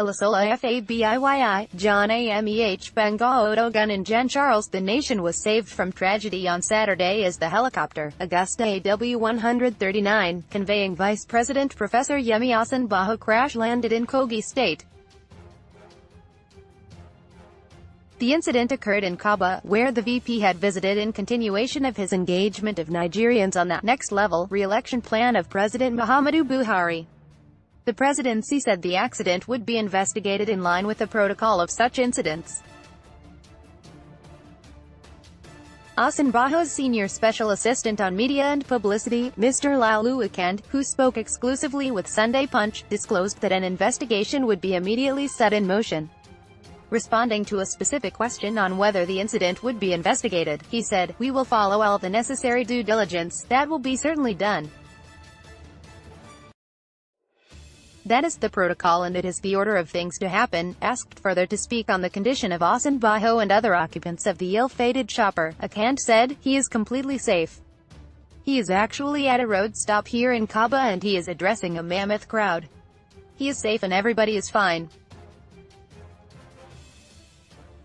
OLUSOLA FABIYI, John AMEH, Benga ODOGUNand Jan Charles. The nation was saved from tragedy on Saturday as the helicopter, Augusta AW139, conveying Vice-President Prof Yemi Osinbajo crash-landed in Kogi State. The incident occurred in Kabba, where the VP had visited in continuation of his engagement of Nigerians on the next-level re-election plan of President Muhammadu Buhari. The presidency said the accident would be investigated in line with the protocol of such incidents. Osinbajo's senior special assistant on media and publicity, Mr. OLUSOLA, who spoke exclusively with Sunday Punch, disclosed that an investigation would be immediately set in motion. Responding to a specific question on whether the incident would be investigated, he said, "We will follow all the necessary due diligence. That will be certainly done. That is the protocol and it is the order of things to happen." Asked further to speak on the condition of Osinbajo and other occupants of the ill-fated chopper, Akand said, "He is completely safe. He is actually at a road stop here in Kabba and he is addressing a mammoth crowd. He is safe and everybody is fine.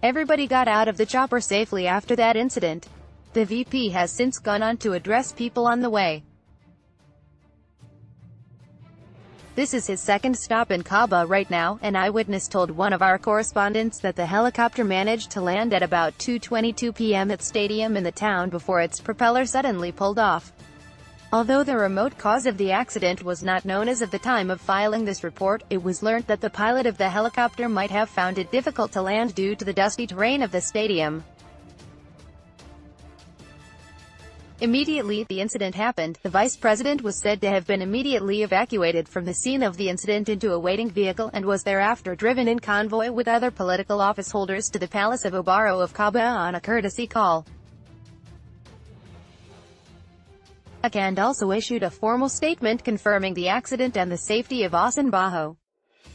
Everybody got out of the chopper safely after that incident." The VP has since gone on to address people on the way. "This is his second stop in Kabba right now. An eyewitness told one of our correspondents that the helicopter managed to land at about 2:22 p.m. at stadium in the town before its propeller suddenly pulled off." Although the remote cause of the accident was not known as of the time of filing this report, it was learnt that the pilot of the helicopter might have found it difficult to land due to the dusty terrain of the stadium. Immediately the incident happened, the vice president was said to have been immediately evacuated from the scene of the incident into a waiting vehicle, and was thereafter driven in convoy with other political office holders to the palace of Obaro of Kabba on a courtesy call. Akand also issued a formal statement confirming the accident and the safety of Osinbajo.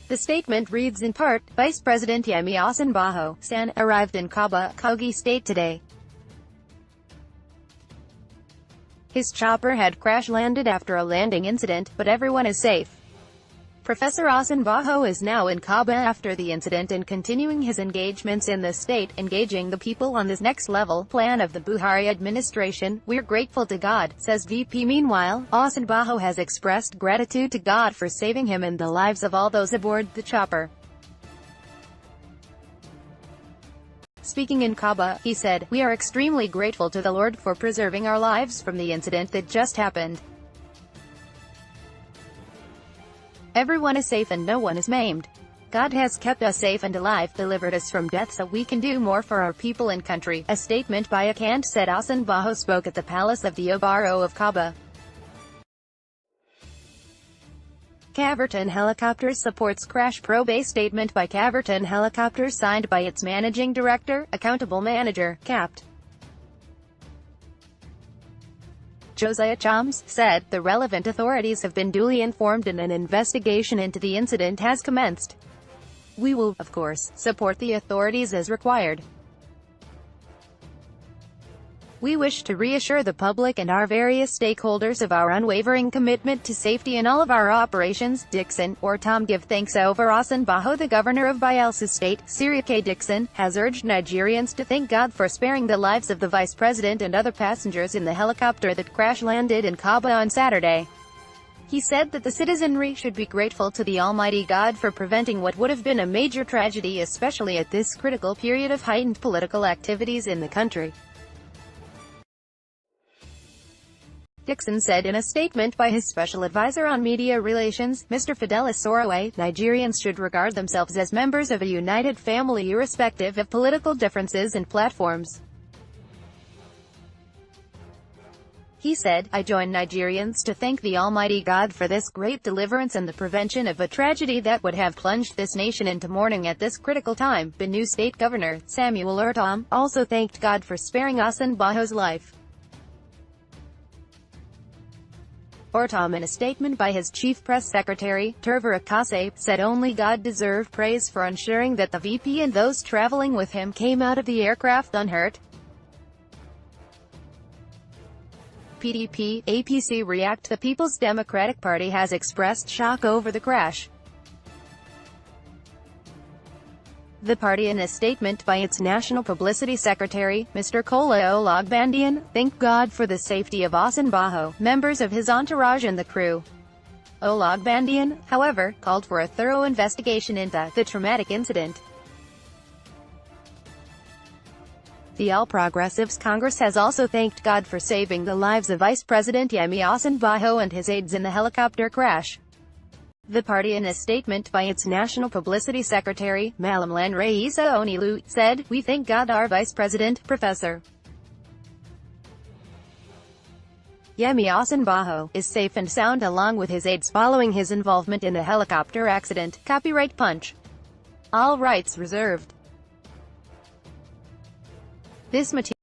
The statement reads in part, "Vice President Yemi Osinbajo, San, arrived in Kabba, Kogi State today. His chopper had crash-landed after a landing incident, but everyone is safe. Professor Osinbajo is now in Kabba after the incident and continuing his engagements in the state, engaging the people on this next-level plan of the Buhari administration. We're grateful to God," says VP. Meanwhile, Osinbajo has expressed gratitude to God for saving him and the lives of all those aboard the chopper. Speaking in Kabba, he said, "We are extremely grateful to the Lord for preserving our lives from the incident that just happened. Everyone is safe and no one is maimed. God has kept us safe and alive, delivered us from death so we can do more for our people and country." A statement by Akand said Osinbajo spoke at the palace of the Obaro of Kabba. Caverton Helicopters supports crash probe. A statement by Caverton Helicopters signed by its managing director, accountable manager, Capt. Josiah Chams, said, "The relevant authorities have been duly informed and an investigation into the incident has commenced. We will, of course, support the authorities as required. We wish to reassure the public and our various stakeholders of our unwavering commitment to safety in all of our operations." Dixon, or Tom give thanks over Osinbajo. The governor of Bayelsa State, Syria K. Dixon, has urged Nigerians to thank God for sparing the lives of the vice president and other passengers in the helicopter that crash-landed in Kabba on Saturday. He said that the citizenry should be grateful to the Almighty God for preventing what would have been a major tragedy, especially at this critical period of heightened political activities in the country. Dixon said in a statement by his special advisor on media relations, Mr. Fidelis Sorowe, Nigerians should regard themselves as members of a united family irrespective of political differences and platforms. He said, "I join Nigerians to thank the Almighty God for this great deliverance and the prevention of a tragedy that would have plunged this nation into mourning at this critical time." Benue State Governor, Samuel Ortom, also thanked God for sparing Osinbajo's life. Ortom, in a statement by his chief press secretary, Terver Akase, said only God deserved praise for ensuring that the VP and those traveling with him came out of the aircraft unhurt. PDP, APC React. The People's Democratic Party has expressed shock over the crash. The party, in a statement by its National Publicity Secretary, Mr. Kola Olugbandian, thanked God for the safety of Osinbajo, members of his entourage and the crew. Olugbandian, however, called for a thorough investigation into the traumatic incident. The All Progressives Congress has also thanked God for saving the lives of Vice-President Yemi Osinbajo and his aides in the helicopter crash. The party, in a statement by its National Publicity Secretary, Malamlan Raisa Onilu, said, "We thank God our Vice President, Professor Yemi Osinbajo, is safe and sound along with his aides following his involvement in the helicopter accident." Copyright Punch. All rights reserved. This material